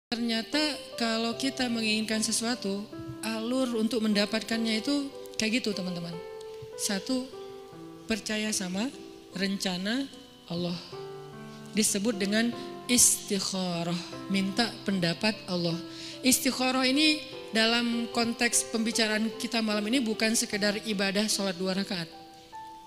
Ternyata kalau kita menginginkan sesuatu, alur untuk mendapatkannya itu kayak gitu teman-teman. Satu, percaya sama rencana Allah. Disebut dengan istikharah, minta pendapat Allah. Istikharah ini dalam konteks pembicaraan kita malam ini bukan sekedar ibadah sholat 2 rakaat.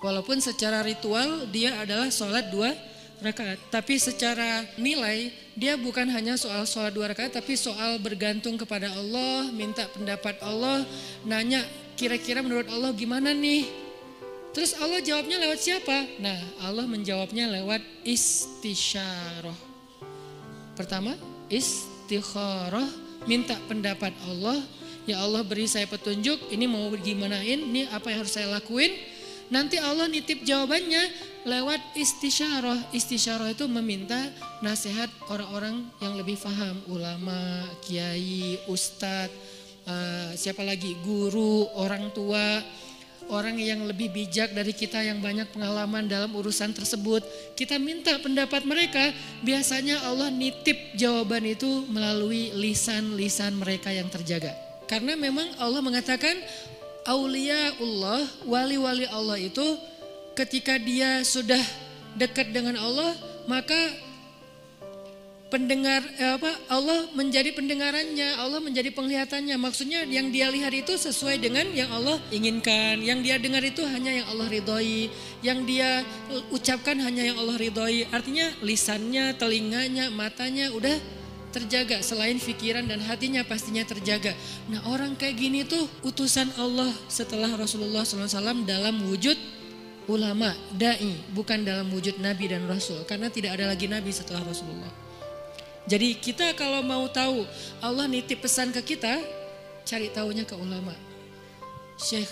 Walaupun secara ritual dia adalah sholat 2 rakaat, tapi secara nilai dia bukan hanya soal sholat 2 rakaat, tapi soal bergantung kepada Allah, minta pendapat Allah, nanya kira-kira menurut Allah gimana nih. Terus Allah jawabnya lewat siapa? Nah, Allah menjawabnya lewat istisyarah. Pertama, istikharah, minta pendapat Allah. Ya Allah, beri saya petunjuk, ini mau gimanain, ini apa yang harus saya lakuin. Nanti Allah nitip jawabannya lewat istisyarah. Istisyarah itu meminta nasihat orang-orang yang lebih paham, ulama, kiai, ustadz, siapa lagi, guru, orang tua, orang yang lebih bijak dari kita yang banyak pengalaman dalam urusan tersebut. Kita minta pendapat mereka. Biasanya Allah nitip jawaban itu melalui lisan-lisan mereka yang terjaga. Karena memang Allah mengatakan auliaullah, wali-wali Allah itu ketika dia sudah dekat dengan Allah, maka Allah menjadi pendengarannya, Allah menjadi penglihatannya. Maksudnya yang dia lihat itu sesuai dengan yang Allah inginkan, yang dia dengar itu hanya yang Allah ridhoi, yang dia ucapkan hanya yang Allah ridhoi. Artinya lisannya, telinganya, matanya udah terjaga, selain pikiran dan hatinya pastinya terjaga. Nah, orang kayak gini tuh utusan Allah setelah Rasulullah SAW dalam wujud ulama, da'i, bukan dalam wujud nabi dan rasul, karena tidak ada lagi nabi setelah Rasulullah. Jadi kita kalau mau tahu Allah nitip pesan ke kita, cari tahunya ke ulama. Syekh,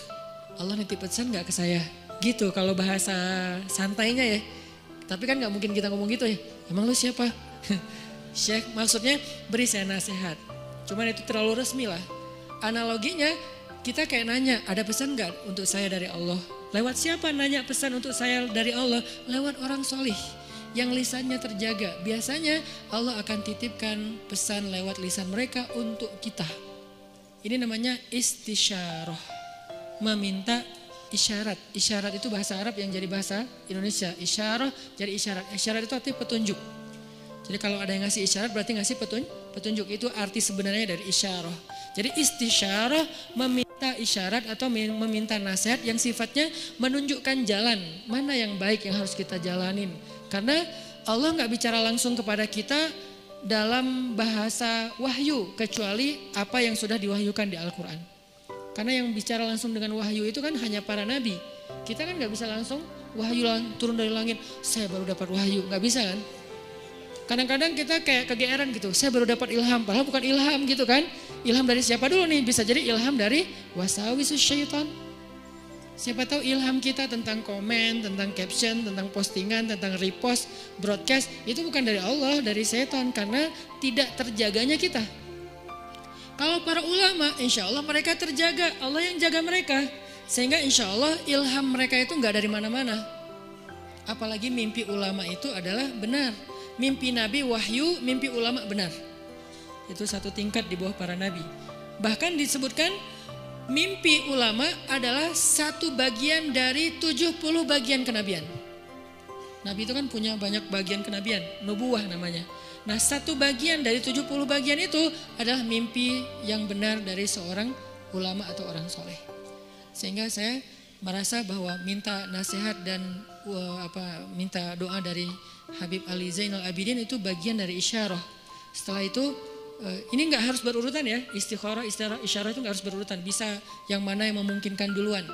Allah nitip pesan gak ke saya? Gitu kalau bahasa santainya ya. Tapi kan gak mungkin kita ngomong gitu ya. Emang lu siapa? Syekh, maksudnya beri saya nasihat. Cuman itu terlalu resmi lah. Analoginya kita kayak nanya, ada pesan gak untuk saya dari Allah? Lewat siapa nanya pesan untuk saya dari Allah? Lewat orang solih yang lisannya terjaga. Biasanya Allah akan titipkan pesan lewat lisan mereka untuk kita. Ini namanya istisyarah, meminta isyarat. Isyarat itu bahasa Arab yang jadi bahasa Indonesia. Isyarah jadi isyarat. Isyarat itu artinya petunjuk. Jadi kalau ada yang ngasih isyarat berarti ngasih petunjuk. Itu arti sebenarnya dari isyarah. Jadi istisyarah meminta isyarat atau meminta nasihat yang sifatnya menunjukkan jalan mana yang baik yang harus kita jalanin. Karena Allah gak bicara langsung kepada kita dalam bahasa wahyu kecuali apa yang sudah diwahyukan di Al-Quran. Karena yang bicara langsung dengan wahyu itu kan hanya para nabi. Kita kan gak bisa langsung wahyu turun dari langit, saya baru dapat wahyu, gak bisa kan. Kadang-kadang kita kayak kegeeran gitu, saya baru dapat ilham, padahal bukan ilham gitu kan. Ilham dari siapa dulu nih? Bisa jadi ilham dari wasawisus syaitan. Siapa tahu ilham kita tentang komen, tentang caption, tentang postingan, tentang repost, broadcast, itu bukan dari Allah, dari setan, karena tidak terjaganya kita. Kalau para ulama, insya Allah mereka terjaga, Allah yang jaga mereka. Sehingga insya Allah ilham mereka itu gak dari mana-mana. Apalagi mimpi ulama itu adalah benar. Mimpi Nabi wahyu, mimpi ulama benar. Itu satu tingkat di bawah para nabi. Bahkan disebutkan mimpi ulama adalah satu bagian dari 70 bagian kenabian. Nabi itu kan punya banyak bagian kenabian, nubuwah namanya. Nah, satu bagian dari 70 bagian itu adalah mimpi yang benar dari seorang ulama atau orang soleh. Sehingga saya merasa bahwa minta nasihat dan minta doa dari Habib Ali Zainal Abidin itu bagian dari isyarah. Setelah itu ini nggak harus berurutan ya, istikharah, isyarah itu nggak harus berurutan, bisa yang mana yang memungkinkan duluan.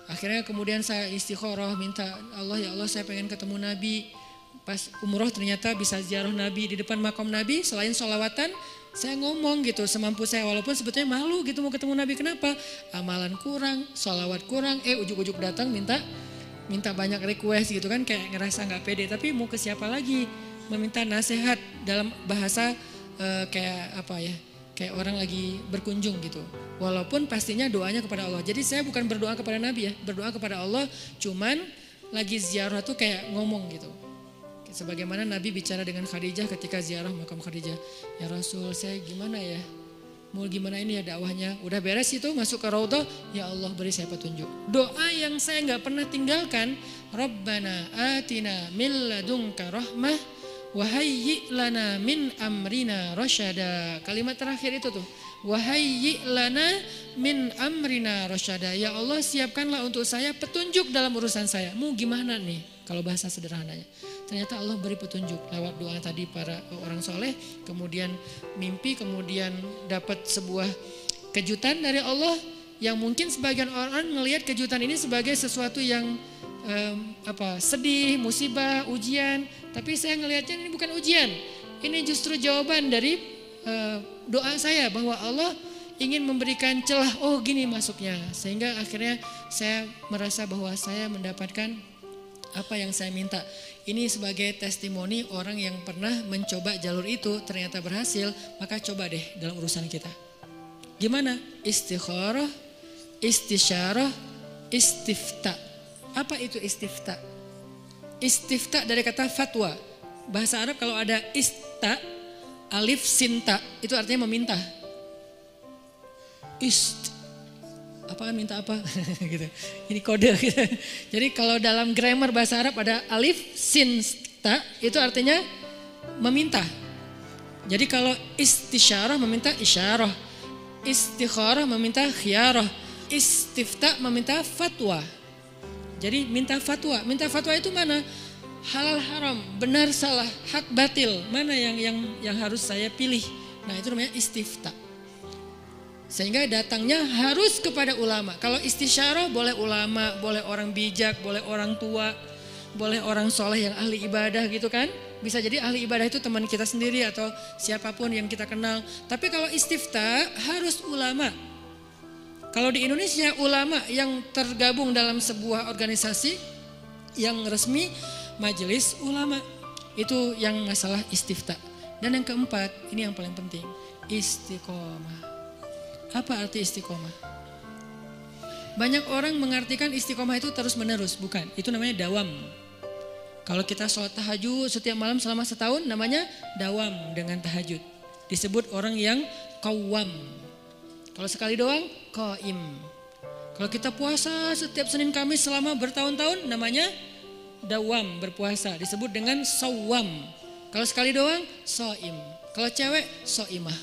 Akhirnya kemudian saya istikharah, minta Allah, ya Allah saya pengen ketemu Nabi. Pas umroh ternyata bisa ziarah Nabi di depan makam Nabi, selain sholawatan saya ngomong gitu semampu saya, walaupun sebetulnya malu gitu mau ketemu Nabi. Kenapa? Amalan kurang, sholawat kurang, ujuk-ujuk datang minta banyak request gitu kan, kayak ngerasa nggak pede. Tapi mau ke siapa lagi? Meminta nasihat dalam bahasa kayak apa ya, kayak orang lagi berkunjung gitu. Walaupun pastinya doanya kepada Allah. Jadi saya bukan berdoa kepada Nabi ya, berdoa kepada Allah, cuman lagi ziarah tuh kayak ngomong gitu. Sebagaimana Nabi bicara dengan Khadijah ketika ziarah makam Khadijah. Ya Rasul, saya gimana ya? Mau gimana ini ya dakwahnya? Udah beres itu masuk ke Raudhah, ya Allah beri saya petunjuk. Doa yang saya nggak pernah tinggalkan, Rabbana atina min ladunka rahmah wa hayyi' lana min amrina rasyada. Kalimat terakhir itu tuh, wa hayyi' lana min amrina rasyada. Ya Allah siapkanlah untuk saya petunjuk dalam urusan saya. Mau gimana nih kalau bahasa sederhananya? Ternyata Allah beri petunjuk lewat doa tadi para orang soleh, kemudian mimpi, kemudian dapat sebuah kejutan dari Allah yang mungkin sebagian orang melihat kejutan ini sebagai sesuatu yang sedih, musibah, ujian. Tapi saya ngelihatnya ini bukan ujian, ini justru jawaban dari doa saya bahwa Allah ingin memberikan celah. Oh gini masuknya, sehingga akhirnya saya merasa bahwa saya mendapatkan apa yang saya minta. Ini sebagai testimoni orang yang pernah mencoba jalur itu ternyata berhasil, maka coba deh dalam urusan kita. Gimana? Istikharah, istisyarah, istifta. Apa itu istifta? Istifta dari kata fatwa. Bahasa Arab kalau ada ista, alif sinta, itu artinya meminta. Apaan minta apa gitu. Ini kode gitu. Jadi kalau dalam grammar bahasa Arab ada alif sin ta, itu artinya meminta. Jadi kalau istisyarah meminta isyarah, istikharah meminta khiyarah, istifta meminta fatwa. Jadi minta fatwa itu mana? Halal haram, benar salah, hak batil, mana yang harus saya pilih. Nah itu namanya istifta. Sehingga datangnya harus kepada ulama. Kalau istisyarah boleh ulama, boleh orang bijak, boleh orang tua, boleh orang soleh yang ahli ibadah gitu kan. Bisa jadi ahli ibadah itu teman kita sendiri atau siapapun yang kita kenal. Tapi kalau istifta harus ulama. Kalau di Indonesia ulama yang tergabung dalam sebuah organisasi yang resmi, majelis ulama. Itu yang masalah istifta. Dan yang keempat, ini yang paling penting, istiqomah. Apa arti istiqomah? Banyak orang mengartikan istiqomah itu terus menerus, bukan. Itu namanya dawam. Kalau kita sholat tahajud setiap malam selama setahun namanya dawam dengan tahajud. Disebut orang yang qawwam. Kalau sekali doang, qaim. Kalau kita puasa setiap Senin Kamis selama bertahun-tahun namanya dawam, berpuasa. Disebut dengan shawwam. Kalau sekali doang, shaim. Kalau cewek, shaimah.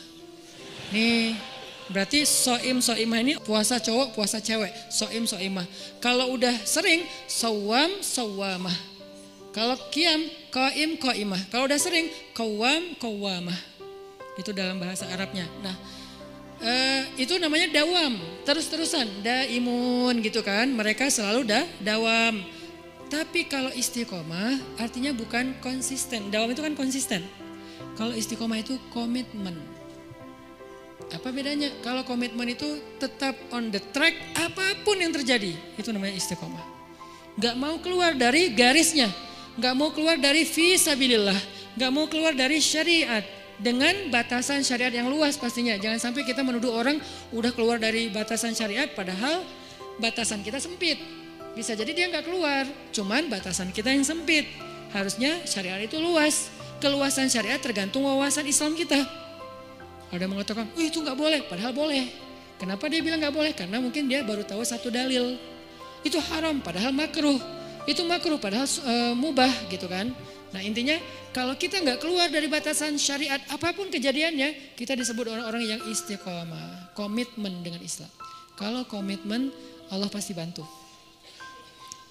Nih. Berarti so'imah ini puasa cowok, puasa cewek. So'imah. Kalau udah sering, sawwamah. Kalau qiyam, qaimah. Kalau udah sering, qawwamah. Itu dalam bahasa Arabnya. Nah, itu namanya dawam. Terus-terusan, daimun gitu kan. Mereka selalu dawam. Tapi kalau istiqomah artinya bukan konsisten. Dawam itu kan konsisten. Kalau istiqomah itu komitmen. Apa bedanya? Kalau komitmen itu tetap on the track apapun yang terjadi. Itu namanya istiqomah. Gak mau keluar dari garisnya. Gak mau keluar dari fisabilillah. Gak mau keluar dari syariat. Dengan batasan syariat yang luas pastinya. Jangan sampai kita menuduh orang udah keluar dari batasan syariat padahal batasan kita sempit. Bisa jadi dia gak keluar. Cuman batasan kita yang sempit. Harusnya syariat itu luas. Keluasan syariat tergantung wawasan Islam kita. Ada mengatakan, itu gak boleh, padahal boleh. Kenapa dia bilang gak boleh? Karena mungkin dia baru tahu satu dalil. Itu haram, padahal makruh. Itu makruh, padahal mubah gitu kan. Nah intinya kalau kita gak keluar dari batasan syariat apapun kejadiannya, kita disebut orang-orang yang istiqomah. Komitmen dengan Islam. Kalau komitmen, Allah pasti bantu.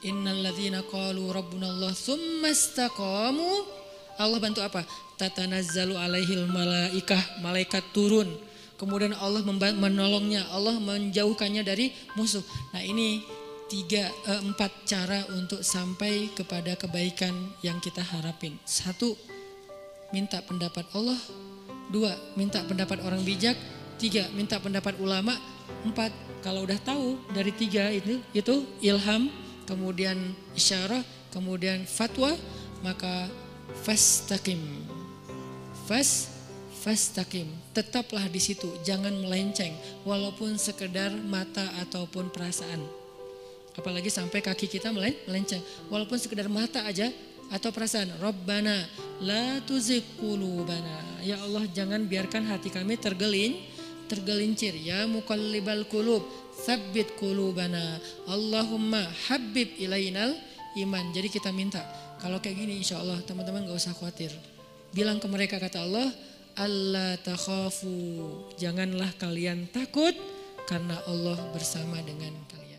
Innalladzina qalu rabbunallah tsumma istaqamu. Allah bantu apa? Tatanazzalu alaihil malaikah, malaikat turun. Kemudian Allah menolongnya, Allah menjauhkannya dari musuh. Nah ini 4 cara untuk sampai kepada kebaikan yang kita harapin. 1, minta pendapat Allah. 2, minta pendapat orang bijak. 3, minta pendapat ulama. 4, kalau udah tahu dari 3 itu ilham, kemudian isyarah, kemudian fatwa, maka fastaqim. Fastaqim. Tetaplah di situ, jangan melenceng walaupun sekedar mata ataupun perasaan. Apalagi sampai kaki kita melenceng. Walaupun sekedar mata aja atau perasaan Rabbana la tuzigh qulubana. Ya Allah, jangan biarkan hati kami tergelincir. Ya muqallibal qulub tsabbit qulubana. Allahumma habib ilainal iman. Jadi kita minta kalau kayak gini, insya Allah teman-teman gak usah khawatir. Bilang ke mereka, kata Allah, Allah takhafu, janganlah kalian takut karena Allah bersama dengan kalian.